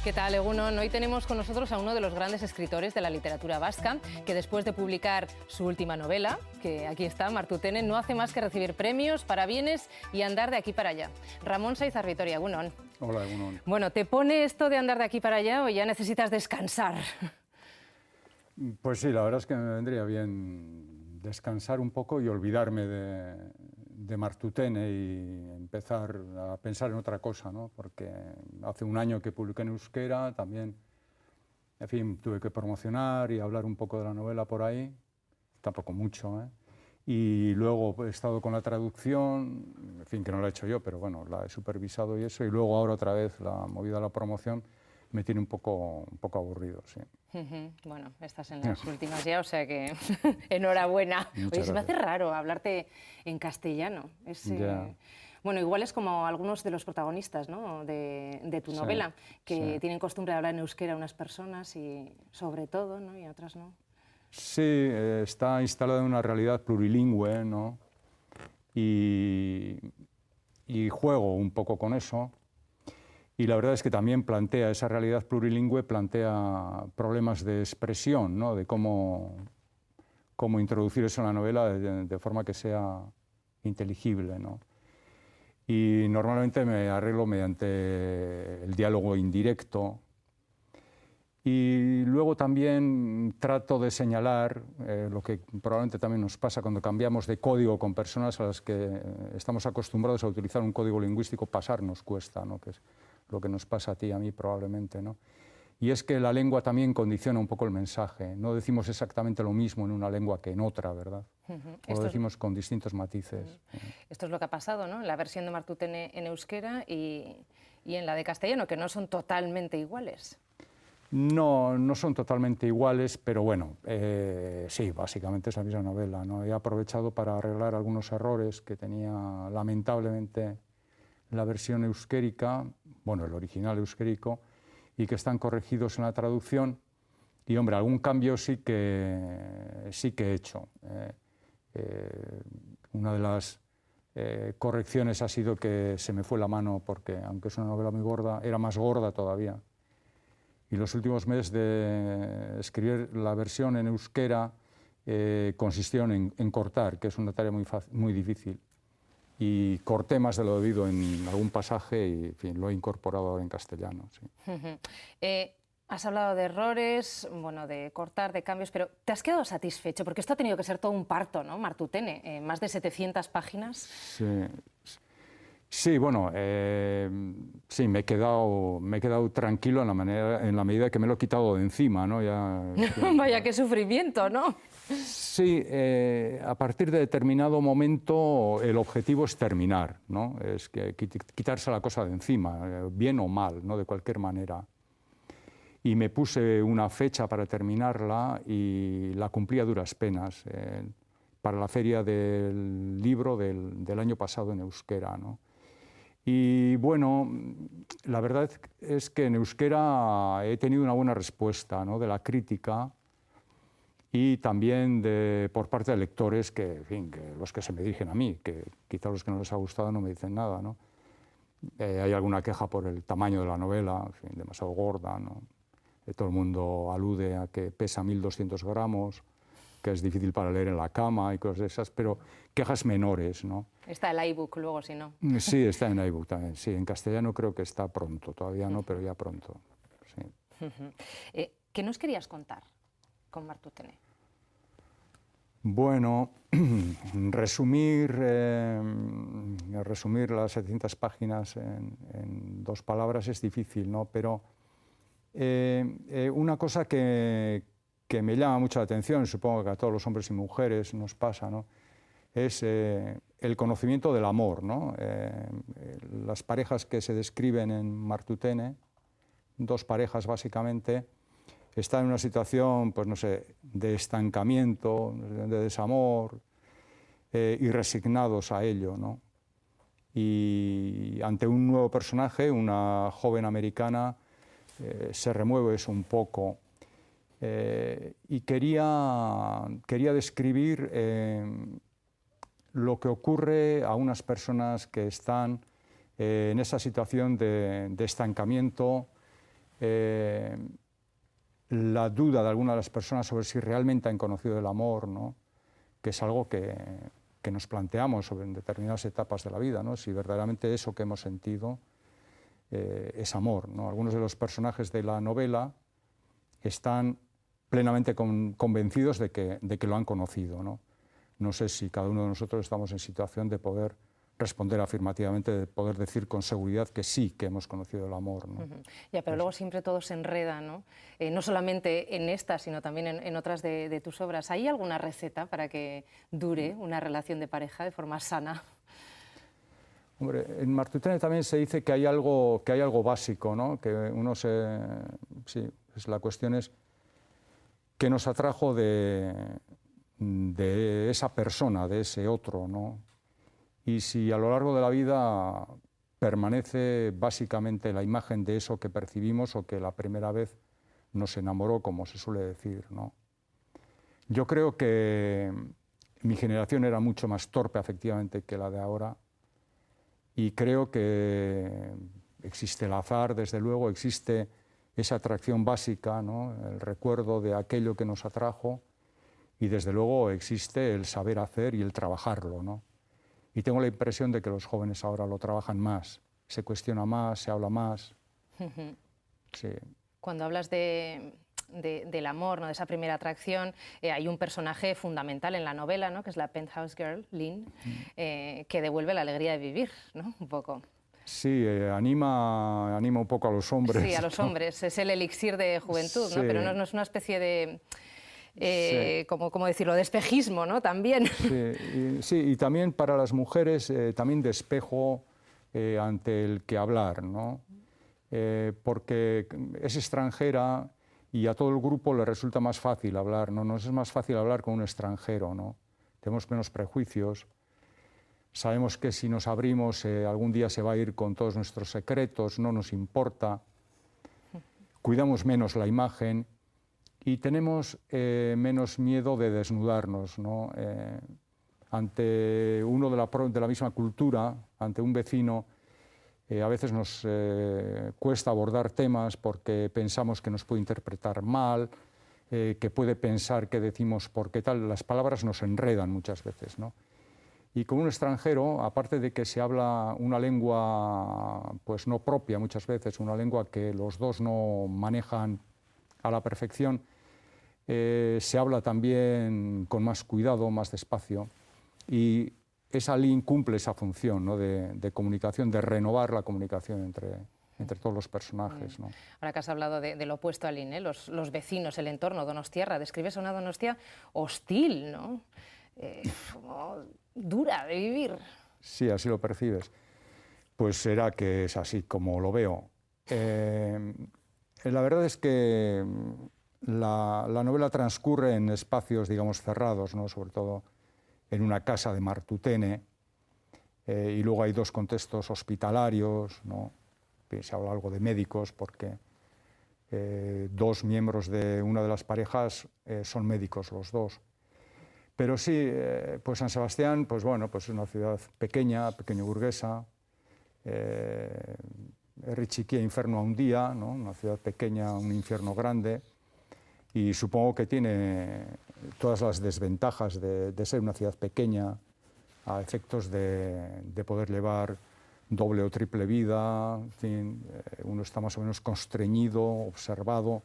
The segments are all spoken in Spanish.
¿Qué tal, Egunon? Hoy tenemos con nosotros a uno de los grandes escritores de la literatura vasca, que después de publicar su última novela, que aquí está, Martutene, no hace más que recibir premios, parabienes y andar de aquí para allá. Ramón Saiz Arvitoria, Egunon. Hola, Egunon. Bueno, ¿te pone esto de andar de aquí para allá o ya necesitas descansar? Pues sí, la verdad es que me vendría bien descansar un poco y olvidarme de Martutene y empezar a pensar en otra cosa, ¿no? Porque hace un año que publiqué en euskera, también, en fin, tuve que promocionar y hablar un poco de la novela por ahí, tampoco mucho, ¿eh? Y luego he estado con la traducción, en fin, que no la he hecho yo, pero bueno, la he supervisado y eso, y luego ahora otra vez la movida de la promoción me tiene un poco aburrido, sí. Bueno, estás en las últimas ya, o sea que enhorabuena. Oye, se me hace raro hablarte en castellano. Bueno, igual es como algunos de los protagonistas, ¿no?, de tu novela, que tienen costumbre de hablar en euskera unas personas y sobre todo, ¿no?, y otras no. Sí, está instalada en una realidad plurilingüe, ¿no? Y juego un poco con eso. Y la verdad es que también plantea, esa realidad plurilingüe plantea problemas de expresión, ¿no? De cómo introducir eso en la novela de forma que sea inteligible, ¿no? Y normalmente me arreglo mediante el diálogo indirecto. Y luego también trato de señalar lo que probablemente también nos pasa cuando cambiamos de código con personas a las que estamos acostumbrados a utilizar un código lingüístico, pasar nos cuesta, ¿no? Que es lo que nos pasa a ti y a mí probablemente, ¿no? Y es que la lengua también condiciona un poco el mensaje. No decimos exactamente lo mismo en una lengua que en otra, ¿verdad? Lo decimos con distintos matices. Esto es lo que ha pasado, ¿no?, en la versión de Martutene en euskera y en la de castellano, que no son totalmente iguales. No, no son totalmente iguales, pero bueno, sí, básicamente es la misma novela, ¿no? He aprovechado para arreglar algunos errores que tenía lamentablemente la versión euskérica, bueno, el original euskérico, y que están corregidos en la traducción. Y, hombre, algún cambio sí que he hecho. Una de las correcciones ha sido que se me fue la mano porque, aunque es una novela muy gorda, era más gorda todavía. Y los últimos meses de escribir la versión en euskera consistieron en cortar, que es una tarea muy difícil. Y corté más de lo debido en algún pasaje y, en fin, lo he incorporado ahora en castellano. Sí. Has hablado de errores, bueno, de cortar, de cambios, pero ¿te has quedado satisfecho? Porque esto ha tenido que ser todo un parto, ¿no, Martutene? Más de 700 páginas. Sí. Sí, bueno, sí, me he quedado tranquilo en la medida que me lo he quitado de encima, ¿no? Vaya, qué sufrimiento, ¿no? Sí, a partir de determinado momento el objetivo es terminar, ¿no? Es que quitarse la cosa de encima, bien o mal, ¿no?, de cualquier manera. Y me puse una fecha para terminarla y la cumplí a duras penas, para la feria del libro del año pasado en euskera, ¿no? Y bueno, la verdad es que en euskera he tenido una buena respuesta, ¿no?, de la crítica y también por parte de lectores que, en fin, que los que se me dirigen a mí, que quizá los que no les ha gustado no me dicen nada, ¿no? Hay alguna queja por el tamaño de la novela, en fin, demasiado gorda, ¿no? Todo el mundo alude a que pesa 1200 gramos, que es difícil para leer en la cama y cosas de esas, pero quejas menores, ¿no? Está el iBook luego, si no. Sí, está en iBook también, sí. En castellano creo que está pronto, todavía no, pero ya pronto, sí. ¿Qué nos querías contar con Martutene? Bueno, resumir las 700 páginas en 2 palabras es difícil, ¿no? Pero una cosa que me llama mucho la atención, supongo que a todos los hombres y mujeres nos pasa, ¿no?, es el conocimiento del amor, ¿no? Las parejas que se describen en Martutene, 2 parejas básicamente, están en una situación, pues no sé, de estancamiento, de desamor, y resignados a ello, ¿no? Y ante un nuevo personaje, una joven americana, se remueve eso un poco y quería describir lo que ocurre a unas personas que están en esa situación de estancamiento, la duda de algunas de las personas sobre si realmente han conocido el amor, ¿no? Que es algo que nos planteamos en determinadas etapas de la vida, ¿no? Si verdaderamente eso que hemos sentido es amor, ¿no? Algunos de los personajes de la novela están plenamente convencidos de que lo han conocido, ¿no? No sé si cada uno de nosotros estamos en situación de poder responder afirmativamente, de poder decir con seguridad que sí, que hemos conocido el amor, ¿no? Ya, pero luego siempre todo se enreda, ¿no? No solamente en esta, sino también en otras de tus obras. ¿Hay alguna receta para que dure una relación de pareja de forma sana? Hombre, en Martutene también se dice que hay algo básico, ¿no? Que sí, pues la cuestión es qué nos atrajo de esa persona, de ese otro, ¿no? Y si a lo largo de la vida permanece básicamente la imagen de eso que percibimos o que la primera vez nos enamoró, como se suele decir, ¿no? Yo creo que mi generación era mucho más torpe, efectivamente, que la de ahora, y creo que existe el azar, desde luego, existe esa atracción básica, ¿no? El recuerdo de aquello que nos atrajo, y desde luego existe el saber hacer y el trabajarlo, ¿no? Y tengo la impresión de que los jóvenes ahora lo trabajan más, se cuestiona más, se habla más. Sí. Cuando hablas del amor, ¿no? De esa primera atracción, hay un personaje fundamental en la novela, ¿no? Que es la penthouse girl, Lynn, que devuelve la alegría de vivir, ¿no? Un poco. Sí, anima un poco a los hombres. Sí, a los hombres, es el elixir de juventud, sí. ¿no? Pero no es una especie de... Sí. ¿Cómo decirlo?, de espejismo, ¿no? También. Sí, y también para las mujeres, también de espejo ante el que hablar, ¿no? Porque es extranjera y a todo el grupo le resulta más fácil hablar, ¿no? Nos es más fácil hablar con un extranjero, ¿no? Tenemos menos prejuicios, sabemos que si nos abrimos algún día se va a ir con todos nuestros secretos, no nos importa, cuidamos menos la imagen y tenemos menos miedo de desnudarnos, ¿no? Ante uno de la misma cultura, ante un vecino, a veces nos cuesta abordar temas porque pensamos que nos puede interpretar mal, que puede pensar que decimos porque tal, las palabras nos enredan muchas veces, ¿no? Y con un extranjero, aparte de que se habla una lengua pues no propia muchas veces, una lengua que los dos no manejan a la perfección, se habla también con más cuidado, más despacio, y esa línea cumple esa función, ¿no? de comunicación, de renovar la comunicación entre todos los personajes, ¿no? Ahora que has hablado del opuesto a Lynn, los vecinos, el entorno, Donostiarra, describes a una Donostia hostil, ¿no? Como dura de vivir. Sí, así lo percibes. Pues será que es así como lo veo. La verdad es que la novela transcurre en espacios, digamos, cerrados, ¿no? Sobre todo en una casa de Martutene, y luego hay dos contextos hospitalarios, ¿no? Se habla algo de médicos porque dos miembros de una de las parejas son médicos los dos. Pero sí, pues San Sebastián, pues bueno, pues es una ciudad pequeña, pequeño burguesa, Richiquia, infierno a un día, ¿no? Una ciudad pequeña, un infierno grande, y supongo que tiene todas las desventajas de ser una ciudad pequeña a efectos de poder llevar doble o triple vida, en fin, uno está más o menos constreñido, observado,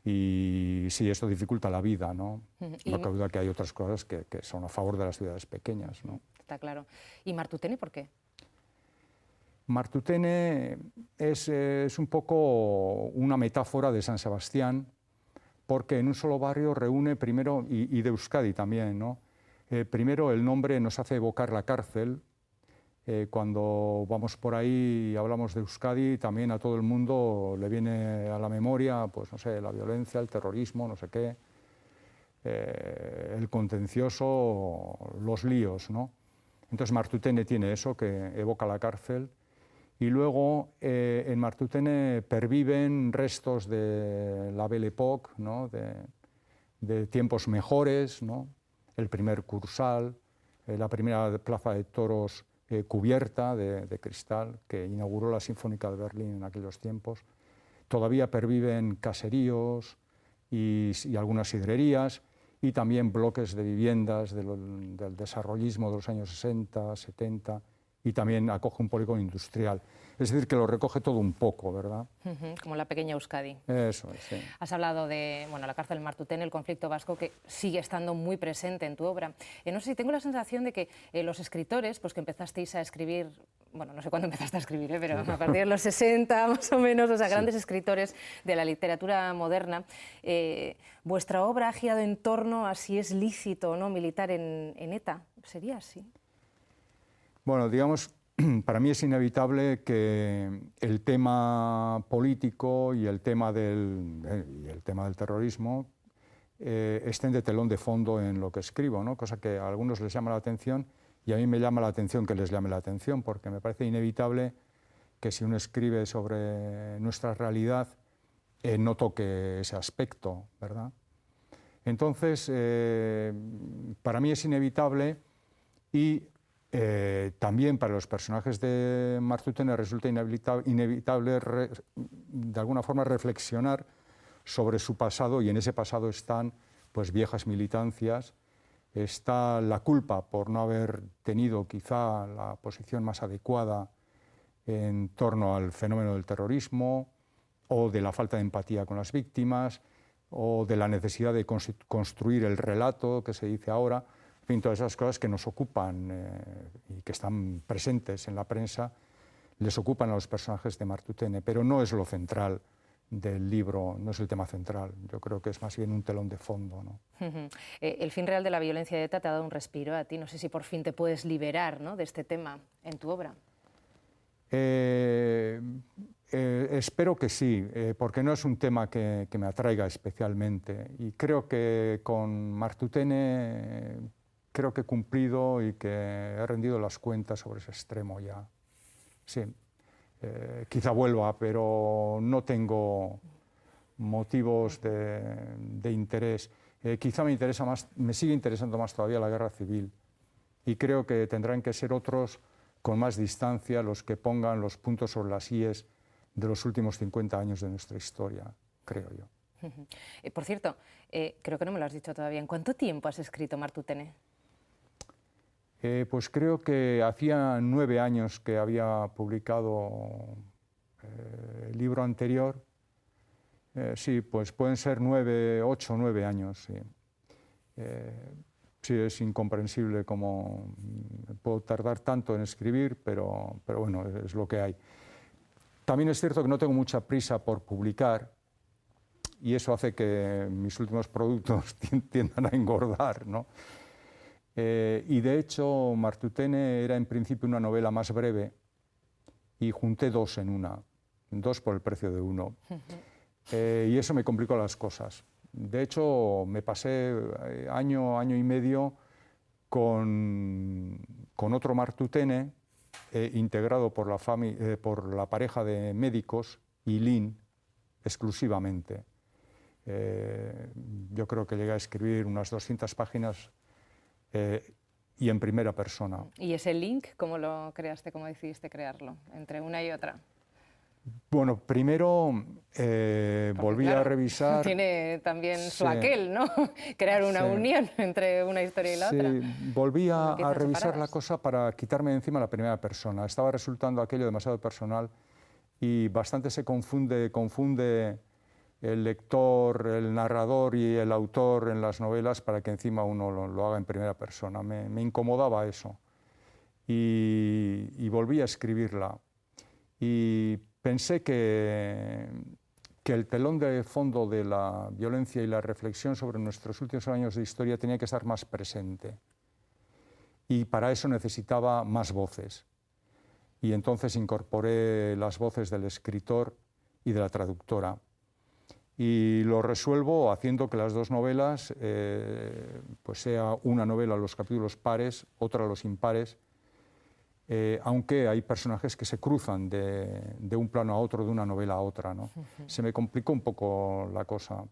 y sí, esto dificulta la vida, ¿no? No cabe duda que hay otras cosas que son a favor de las ciudades pequeñas, ¿no? Está claro. ¿Y Martutene por qué? Martutene es un poco una metáfora de San Sebastián, porque en un solo barrio reúne primero, y de Euskadi también, ¿no? Primero el nombre nos hace evocar la cárcel. Cuando vamos por ahí y hablamos de Euskadi, también a todo el mundo le viene a la memoria, pues no sé, la violencia, el terrorismo, no sé qué, el contencioso, los líos, ¿no? Entonces Martutene tiene eso, que evoca la cárcel, Y luego en Martutene perviven restos de la Belle Époque, ¿no? de tiempos mejores, ¿no? El primer Kursaal, la primera plaza de toros cubierta de cristal que inauguró la Sinfónica de Berlín en aquellos tiempos. Todavía perviven caseríos y algunas sidrerías y también bloques de viviendas del desarrollismo de los años 60, 70 y también acoge un polígono industrial. Es decir, que lo recoge todo un poco, ¿verdad? Como la pequeña Euskadi. Eso es, sí. Has hablado de la cárcel de Martutene, el conflicto vasco, que sigue estando muy presente en tu obra. No sé si tengo la sensación de que los escritores, pues que empezasteis a escribir, bueno, no sé cuándo empezaste a escribir, pero a partir de los 60 más o menos, o sea, grandes escritores de la literatura moderna, vuestra obra ha girado en torno a si es lícito o no militar en ETA. ¿Sería así? Bueno, digamos, para mí es inevitable que el tema político y el tema del terrorismo estén de telón de fondo en lo que escribo, ¿no? Cosa que a algunos les llama la atención y a mí me llama la atención que les llame la atención, porque me parece inevitable que si uno escribe sobre nuestra realidad no toque ese aspecto, ¿verdad? Entonces, para mí es inevitable y también para los personajes de Martutene resulta inevitable de alguna forma reflexionar sobre su pasado, y en ese pasado están pues viejas militancias, está la culpa por no haber tenido quizá la posición más adecuada en torno al fenómeno del terrorismo, o de la falta de empatía con las víctimas, o de la necesidad de construir el relato que se dice ahora. En fin, todas esas cosas que nos ocupan y que están presentes en la prensa, les ocupan a los personajes de Martutene, pero no es lo central del libro, no es el tema central. Yo creo que es más bien un telón de fondo, ¿no? El fin real de la violencia de ETA te ha dado un respiro a ti. No sé si por fin te puedes liberar, ¿no?, de este tema en tu obra. Espero que sí, porque no es un tema que me atraiga especialmente. Y creo que con Martutene creo que he cumplido y que he rendido las cuentas sobre ese extremo ya. Sí, quizá vuelva, pero no tengo motivos de interés. Quizá me sigue interesando más todavía la guerra civil. Y creo que tendrán que ser otros con más distancia los que pongan los puntos sobre las íes de los últimos 50 años de nuestra historia, creo yo. Por cierto, creo que no me lo has dicho todavía. ¿En cuánto tiempo has escrito Martutene? Pues creo que hacía 9 años que había publicado el libro anterior. Sí, pues pueden ser 8 o 9 años, sí. Sí, es incomprensible cómo puedo tardar tanto en escribir, pero bueno, es lo que hay. También es cierto que no tengo mucha prisa por publicar y eso hace que mis últimos productos tiendan a engordar, ¿no? Y de hecho, Martutene era en principio una novela más breve y junté 2 en una, 2 por el precio de 1. Y eso me complicó las cosas. De hecho, me pasé año y medio con otro Martutene integrado por la pareja de médicos, Ilín, exclusivamente. Yo creo que llegué a escribir unas 200 páginas y en primera persona. ¿Y ese link cómo lo creaste, cómo decidiste crearlo, entre una y otra? Bueno, primero volví a revisar... Tiene también su aquel, ¿no? Crear una unión entre una historia y la otra. Sí, volví a revisar la cosa para quitarme de encima la primera persona. Estaba resultando aquello demasiado personal y bastante se confunde el lector, el narrador y el autor en las novelas para que encima uno lo haga en primera persona. Me incomodaba eso y volví a escribirla. Y pensé que el telón de fondo de la violencia y la reflexión sobre nuestros últimos años de historia tenía que estar más presente. Y para eso necesitaba más voces. Y entonces incorporé las voces del escritor y de la traductora. Y lo resuelvo haciendo que las 2 novelas, pues sea una novela a los capítulos pares, otra a los impares, aunque hay personajes que se cruzan de un plano a otro, de una novela a otra, ¿no? Se me complicó un poco la cosa.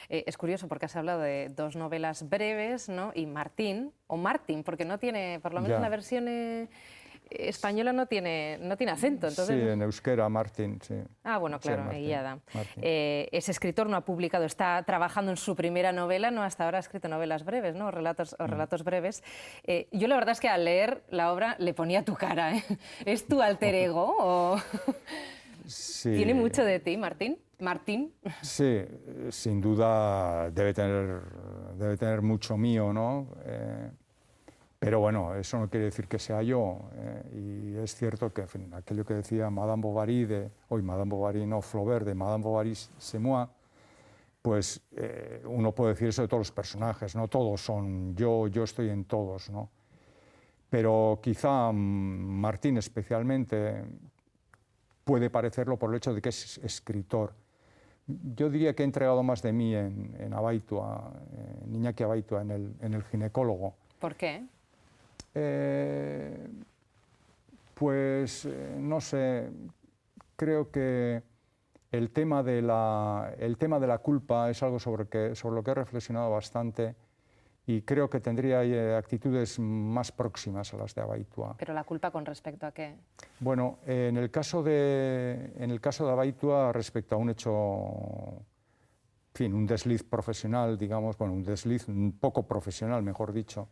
Es curioso porque has hablado de dos novelas breves, ¿no? Y Martín, o Martín, porque no tiene, por lo menos en la versión española no tiene acento. Entonces, sí, en euskera, Martín, sí. Ah, bueno, claro, sí, ahí ya da. Martín. Ese escritor no ha publicado, está trabajando en su primera novela, no hasta ahora ha escrito novelas breves, ¿no? Relatos breves. Yo la verdad es que al leer la obra le ponía tu cara, ¿eh? ¿Es tu alter ego o...? Sí. ¿Tiene mucho de ti, Martín? ¿Martín? Sí, sin duda debe tener mucho mío, ¿no? Pero bueno, eso no quiere decir que sea yo. Y es cierto que, en fin, aquello que decía Madame Bovary, Madame Bovary no, Flaubert, de Madame Bovary c'est moi, pues uno puede decir eso de todos los personajes, ¿no? Todos son yo estoy en todos, ¿no? Pero quizá Martín especialmente puede parecerlo por el hecho de que es escritor. Yo diría que he entregado más de mí en Abaitua, en Iñaki Abaitua, en el ginecólogo. ¿Por qué? Pues no sé, creo que el tema de la culpa es algo sobre lo que he reflexionado bastante y creo que tendría actitudes más próximas a las de Abaitua. ¿Pero la culpa con respecto a qué? Bueno, en el caso de Abaitua, respecto a un hecho, en fin, un desliz profesional, digamos, bueno, un desliz un poco profesional, mejor dicho,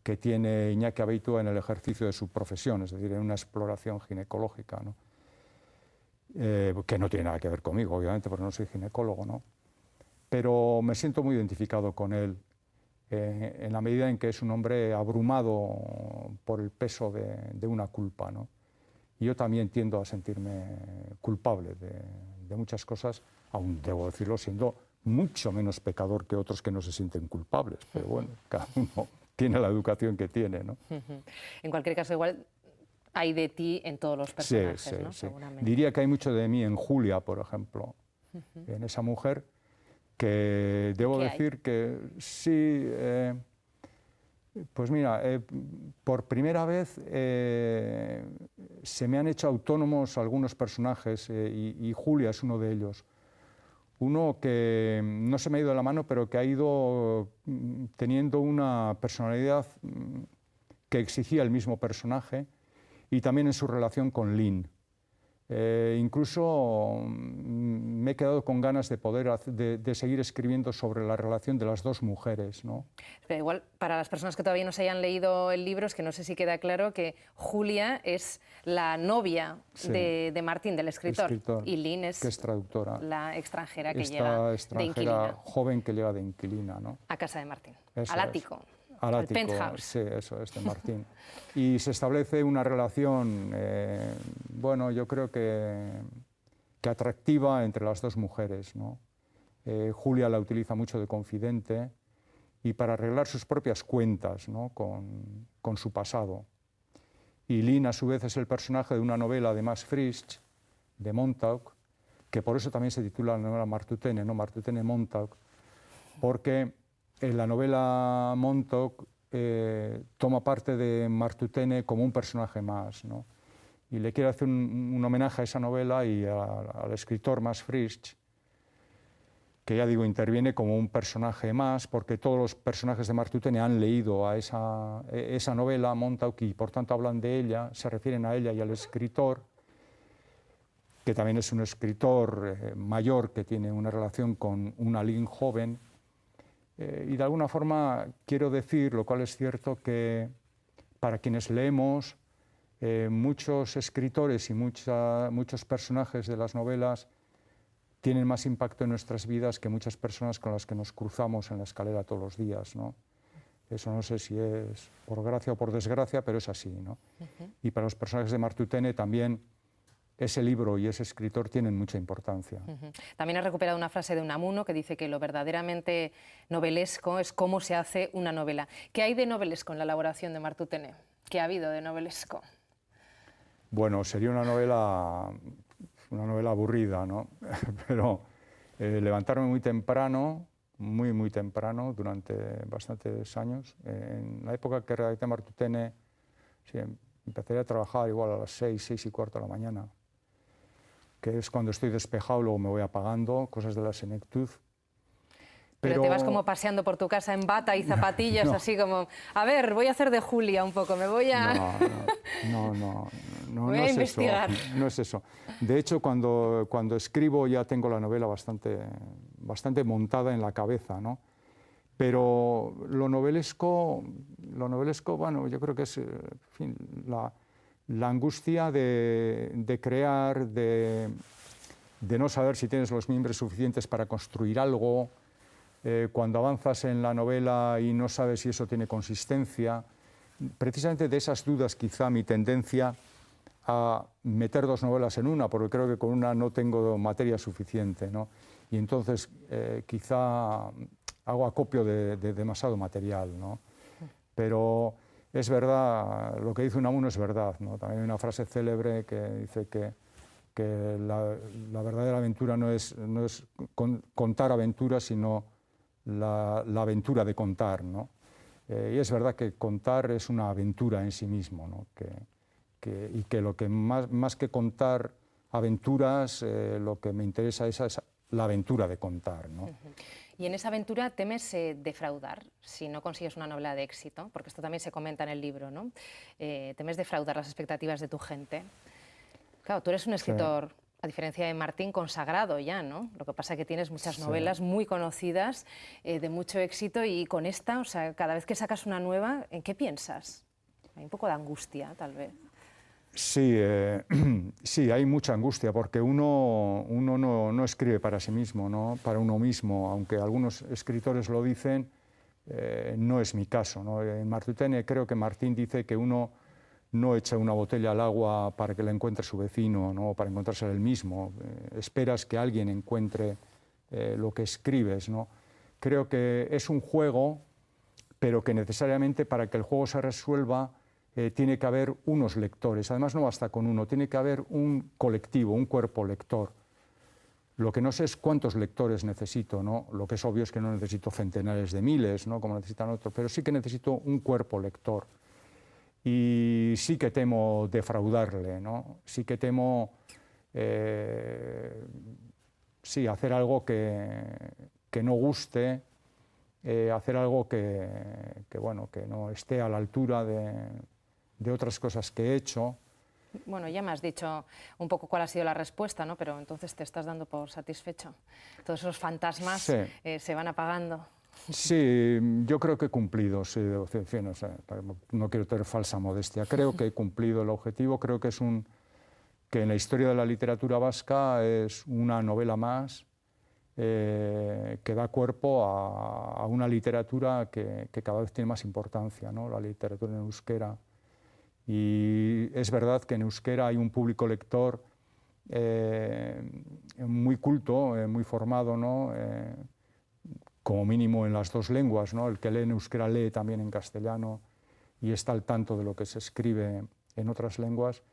que tiene Iñaki Abaitua en el ejercicio de su profesión, es decir, en una exploración ginecológica, ¿no? Que no tiene nada que ver conmigo, obviamente, porque no soy ginecólogo, ¿no? Pero me siento muy identificado con él, en la medida en que es un hombre abrumado por el peso de una culpa, ¿no? Y yo también tiendo a sentirme culpable de muchas cosas, aún debo decirlo, siendo mucho menos pecador que otros que no se sienten culpables, pero bueno, cada uno tiene la educación que tiene, ¿no? En cualquier caso, igual hay de ti en todos los personajes, sí, ¿no? sí. Seguramente. Diría que hay mucho de mí en Julia, por ejemplo, en esa mujer que debo decir que sí, pues mira, por primera vez se me han hecho autónomos algunos personajes y Julia es uno de ellos. Uno que no se me ha ido de la mano, pero que ha ido teniendo una personalidad que exigía el mismo personaje y también en su relación con Lynn. Incluso me he quedado con ganas de poder de seguir escribiendo sobre la relación de las dos mujeres, ¿no? Pero igual, para las personas que todavía no se hayan leído el libro, es que no sé si queda claro que Julia es la novia de Martín, del escritor, y Lynn es, que es traductora, la extranjera que llega de inquilina. Joven que llega de inquilina, ¿no? A casa de Martín, eso al ático. Al ático, penthouse. sí, eso es, de Martín. Y se establece una relación, bueno, yo creo que atractiva entre las dos mujeres, ¿no? Julia la utiliza mucho de confidente y para arreglar sus propias cuentas, ¿no? con su pasado. Y Lynn, a su vez, es el personaje de una novela de Max Frisch, de Montauk, que por eso también se titula la novela Martutene, ¿no? Martutene Montauk, porque en la novela Montauk toma parte de Martutene como un personaje más, ¿no? Y le quiere hacer un homenaje a esa novela y al escritor Max Frisch, que ya digo, interviene como un personaje más, porque todos los personajes de Martutene han leído a esa novela, Montauk, y por tanto hablan de ella, se refieren a ella y al escritor, que también es un escritor mayor que tiene una relación con una Lynn joven. Y de alguna forma quiero decir, lo cual es cierto, que para quienes leemos, muchos escritores y muchos personajes de las novelas tienen más impacto en nuestras vidas que muchas personas con las que nos cruzamos en la escalera todos los días, ¿no? Eso no sé si es por gracia o por desgracia, pero es así, ¿no? Y para los personajes de Martutene también ese libro y ese escritor tienen mucha importancia. También has recuperado una frase de Unamuno que dice que lo verdaderamente novelesco es cómo se hace una novela. ¿Qué hay de novelesco en la elaboración de Martutene? ¿Qué ha habido de novelesco? Bueno, sería una novela aburrida, ¿no? Pero levantarme muy temprano, muy temprano, durante bastantes años. En la época que redacté Martutene, sí, Empezaría a trabajar igual a las 6, 6:15 de la mañana, que es cuando estoy despejado, luego me voy apagando, cosas de la senectud. Pero te vas como paseando por tu casa en bata y zapatillas, no. Así como, a ver, voy a hacer de Julia un poco, me voy a... No, voy a investigar. Eso, no es eso. De hecho, cuando escribo ya tengo la novela bastante montada en la cabeza, ¿no? Pero lo novelesco, bueno, yo creo que es, en fin, la angustia de crear, de no saber si tienes los miembros suficientes para construir algo, cuando avanzas en la novela y no sabes si eso tiene consistencia. Precisamente de esas dudas quizá mi tendencia a meter dos novelas en una, porque creo que con una no tengo materia suficiente, ¿no? Y entonces quizá hago acopio de demasiado material, ¿no? Pero es verdad, lo que dice Unamuno es verdad, ¿no? También hay una frase célebre que dice que la verdadera aventura no es contar aventuras, sino la aventura de contar, ¿no? Y es verdad que contar es una aventura en sí mismo, ¿no? Y que lo que más que contar aventuras, lo que me interesa es la aventura de contar, ¿no? Y en esa aventura temes defraudar si no consigues una novela de éxito, porque esto también se comenta en el libro, ¿no? Temes defraudar las expectativas de tu gente. Claro, tú eres un escritor, sí, a diferencia de Martín, consagrado ya, ¿no? Lo que pasa es que tienes muchas novelas muy conocidas, de mucho éxito, y con esta, o sea, cada vez que sacas una nueva, ¿en qué piensas? Hay un poco de angustia, tal vez. Sí, sí, hay mucha angustia, porque uno no escribe para sí mismo, ¿no? Para uno mismo, aunque algunos escritores lo dicen, no es mi caso, ¿no? En Martutene creo que Martín dice que uno no echa una botella al agua para que la encuentre su vecino, ¿no? Para encontrarse él mismo. Esperas que alguien encuentre lo que escribes, ¿no? Creo que es un juego, pero que necesariamente para que el juego se resuelva tiene que haber unos lectores. Además no basta con uno, tiene que haber un colectivo, un cuerpo lector. Lo que no sé es cuántos lectores necesito, ¿no? Lo que es obvio es que no necesito centenares de miles, ¿no? Como necesitan otros, pero sí que necesito un cuerpo lector. Y sí que temo defraudarle, ¿no? Sí que temo hacer algo que no guste, hacer algo bueno, que no esté a la altura de otras cosas que he hecho. Bueno, ya me has dicho un poco cuál ha sido la respuesta, ¿no? Pero entonces te estás dando por satisfecho. Todos esos fantasmas sí, se van apagando. Sí, yo creo que he cumplido, sí, en fin, o sea, no quiero tener falsa modestia, creo que he cumplido el objetivo, creo que que en la historia de la literatura vasca es una novela más que da cuerpo a una literatura que cada vez tiene más importancia, ¿no? La literatura en euskera. Y es verdad que en euskera hay un público lector muy culto, muy formado, ¿no? Como mínimo en las dos lenguas, ¿no? El que lee en euskera lee también en castellano y está al tanto de lo que se escribe en otras lenguas.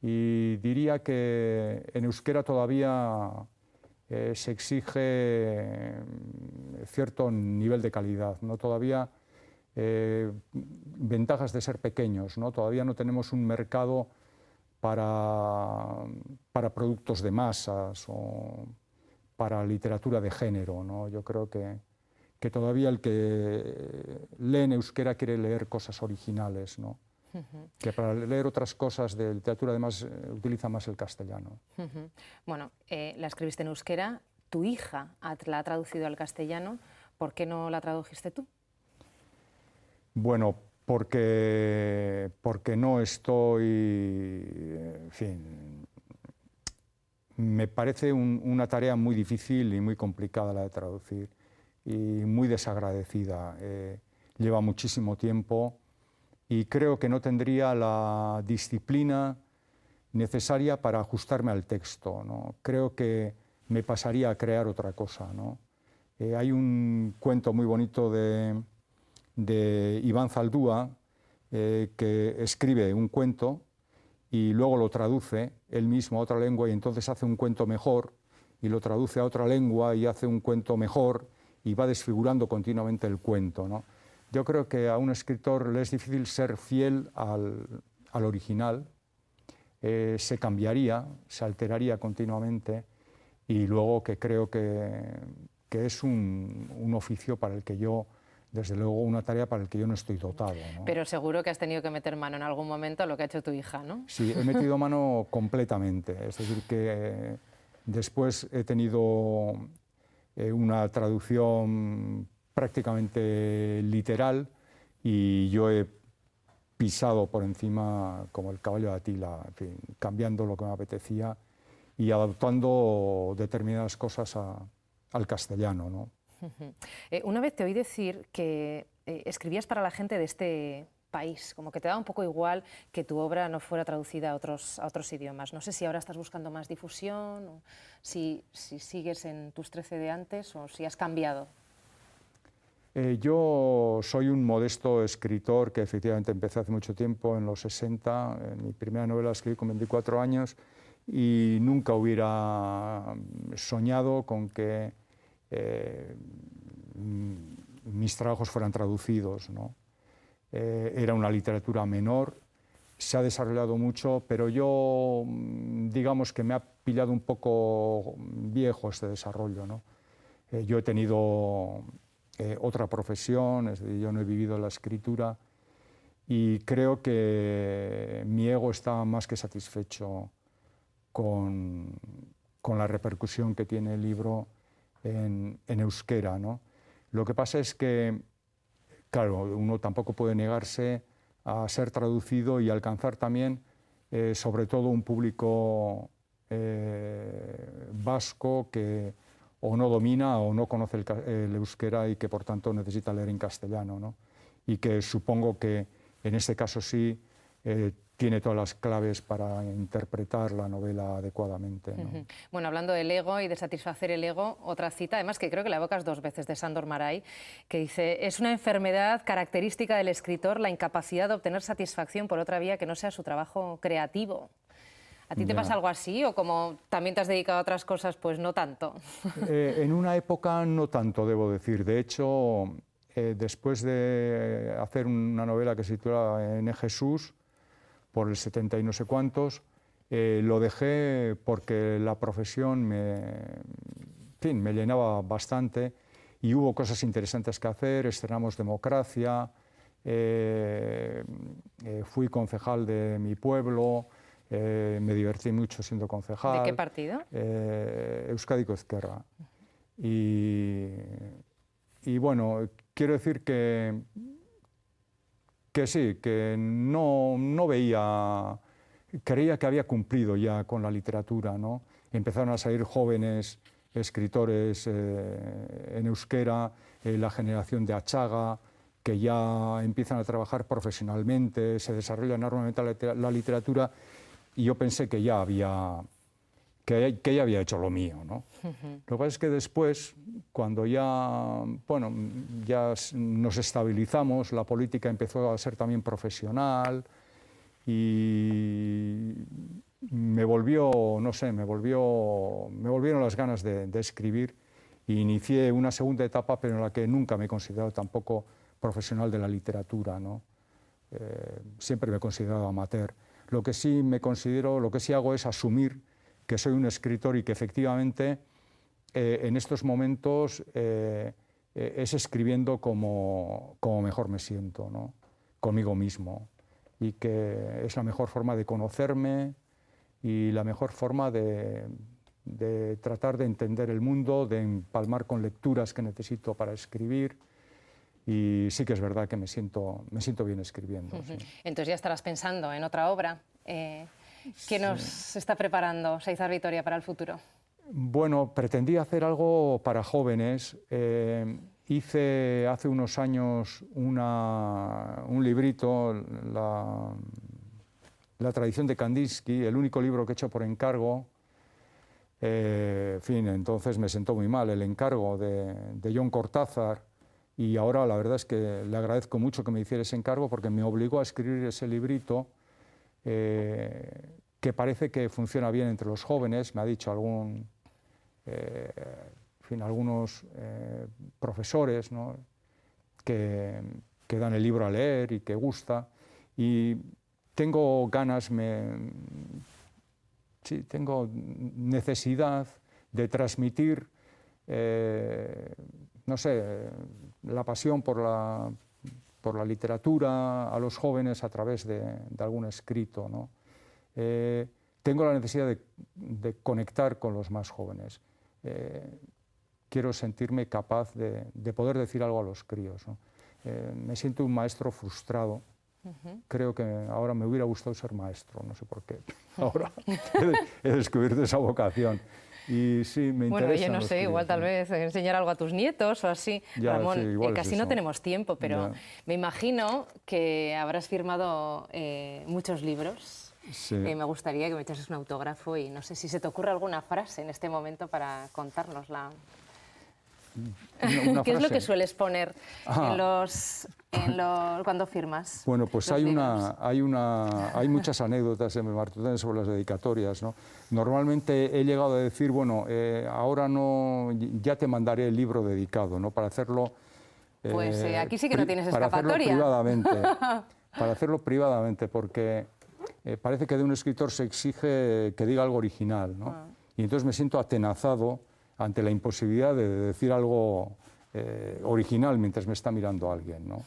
Y diría que en euskera todavía se exige cierto nivel de calidad, ¿no? Todavía ventajas de ser pequeños, ¿no? Todavía no tenemos un mercado para productos de masas o para literatura de género, ¿no? Yo creo que todavía el que lee en euskera quiere leer cosas originales, ¿no? Que para leer otras cosas de literatura además utiliza más el castellano. Bueno, la escribiste en euskera, tu hija la ha traducido al castellano, ¿por qué no la tradujiste tú? Bueno, porque no estoy, en fin, me parece una tarea muy difícil y muy complicada la de traducir y muy desagradecida. Lleva muchísimo tiempo y creo que no tendría la disciplina necesaria para ajustarme al texto, ¿no? Creo que me pasaría a crear otra cosa, ¿no? Hay un cuento muy bonito de Iván Zaldúa que escribe un cuento y luego lo traduce él mismo a otra lengua y entonces hace un cuento mejor y lo traduce a otra lengua y hace un cuento mejor y va desfigurando continuamente el cuento, ¿no? Yo creo que a un escritor le es difícil ser fiel al original, se cambiaría, se alteraría continuamente, y luego que creo que es un oficio para el que yo, desde luego una tarea para el que yo no estoy dotado, ¿no? Pero seguro que has tenido que meter mano en algún momento a lo que ha hecho tu hija, ¿no? Sí, he metido mano completamente, es decir, que después he tenido una traducción prácticamente literal y yo he pisado por encima como el caballo de Atila, en fin, cambiando lo que me apetecía y adaptando determinadas cosas al castellano, ¿no? Una vez te oí decir que escribías para la gente de este país, como que te daba un poco igual que tu obra no fuera traducida a otros idiomas. No sé si ahora estás buscando más difusión, o si sigues en tus 13 de antes o si has cambiado. Yo soy un modesto escritor que efectivamente empecé hace mucho tiempo, en los 60. Mi primera novela la escribí con 24 años y nunca hubiera soñado con que mis trabajos fueran traducidos, ¿no? Era una literatura menor, se ha desarrollado mucho, pero yo, digamos que me ha pillado un poco viejo este desarrollo, ¿no? Yo he tenido otra profesión, es decir, yo no he vivido la escritura y creo que mi ego está más que satisfecho con la repercusión que tiene el libro en euskera, ¿no? Lo que pasa es que, claro, uno tampoco puede negarse a ser traducido y alcanzar también, sobre todo, un público vasco que o no domina o no conoce el euskera y que por tanto necesita leer en castellano, ¿no? Y que supongo que en este caso sí tiene todas las claves para interpretar la novela adecuadamente, ¿no? Bueno, hablando del ego y de satisfacer el ego, otra cita, además que creo que la evocas 2 veces, de Sándor Márai, que dice: es una enfermedad característica del escritor la incapacidad de obtener satisfacción por otra vía que no sea su trabajo creativo. ¿A ti te pasa algo así o como también te has dedicado a otras cosas, pues no tanto? En una época no tanto, debo decir. De hecho, después de hacer una novela que se titula N. Jesús, por el 70 y no sé cuántos, lo dejé porque la profesión en fin, me llenaba bastante y hubo cosas interesantes que hacer. Estrenamos Democracia, fui concejal de mi pueblo. Me divertí mucho siendo concejal. ¿De qué partido? Euskadiko Ezkerra. Y bueno, quiero decir que sí, que no veía, creía que había cumplido ya con la literatura, ¿no? Empezaron a salir jóvenes escritores en euskera, la generación de Achaga, que ya empiezan a trabajar profesionalmente, se desarrolla enormemente la literatura, y yo pensé que ya había hecho lo mío, ¿no? Lo que pasa es que después, cuando ya nos estabilizamos, la política empezó a ser también profesional y me volvieron las ganas de escribir, e inicié una segunda etapa, pero en la que nunca me he considerado tampoco profesional de la literatura, ¿no? Siempre me he considerado amateur. Lo que sí hago es asumir que soy un escritor y que efectivamente en estos momentos es escribiendo como mejor me siento, ¿no? Conmigo mismo, y que es la mejor forma de conocerme y la mejor forma de tratar de entender el mundo, de empalmar con lecturas que necesito para escribir. Y sí que es verdad que me siento bien escribiendo. Sí. Entonces ya estarás pensando en otra obra. ¿Qué nos está preparando Seizar Vitoria para el futuro? Bueno, pretendí hacer algo para jóvenes. Hice hace unos años un librito, la tradición de Kandinsky, el único libro que he hecho por encargo. En fin, entonces me sentó muy mal el encargo de Jon Cortázar. Y ahora la verdad es que le agradezco mucho que me hiciera ese encargo, porque me obligó a escribir ese librito que parece que funciona bien entre los jóvenes. Me ha dicho algunos profesores, ¿no?, que dan el libro a leer y que gusta. Y tengo ganas, sí, tengo necesidad de transmitir, no sé, la pasión por la literatura a los jóvenes a través de algún escrito, ¿no? Tengo la necesidad de conectar con los más jóvenes. Quiero sentirme capaz de poder decir algo a los críos, ¿no? Me siento un maestro frustrado. Creo que ahora me hubiera gustado ser maestro, no sé por qué. Ahora he descubierto esa vocación. Y sí, me bueno, interesa. yo no sé, igual tal vez enseñar algo a tus nietos o así. Ya, Ramón, sí, igual casi es no eso. tenemos tiempo, pero Ya. me imagino que habrás firmado muchos libros. Sí. Me gustaría que me echases un autógrafo y no sé si se te ocurre alguna frase en este momento para contárnosla. Una ¿Qué es lo frase. que sueles poner Ah. cuando firmas? Bueno, pues los libros? hay muchas anécdotas en Martutene sobre las dedicatorias, ¿no? Normalmente he llegado a decir, bueno, ahora no, ya te mandaré el libro dedicado, ¿no? Para hacerlo... Pues aquí sí que no tienes para hacerlo escapatoria. privadamente, para hacerlo privadamente, porque parece que de un escritor se exige que diga algo original, ¿no? Y entonces me siento atenazado ante la imposibilidad de decir algo original mientras me está mirando alguien, ¿no?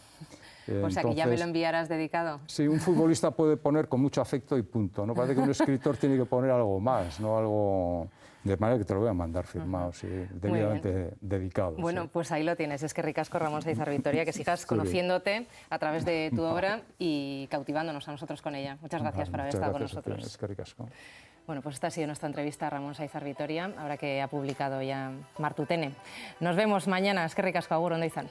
O sea, que ya me lo enviarás dedicado. Sí, un futbolista puede poner con mucho afecto y punto, ¿no? Parece que un escritor tiene que poner algo más, ¿no? Algo... De manera que te lo voy a mandar firmado, sí, debidamente dedicado. Bueno, sí. pues ahí lo tienes. Es que ricasco, Ramón Sáizar Vitoria, que sigas conociéndote a través de tu obra y cautivándonos a nosotros con ella. Muchas gracias por haber estado con nosotros. Es que ricasco. Bueno, pues esta ha sido nuestra entrevista a Ramón Sáizar Vitoria, ahora que ha publicado ya Martutene. Nos vemos mañana. Es que ricasco, agur, ondo izan.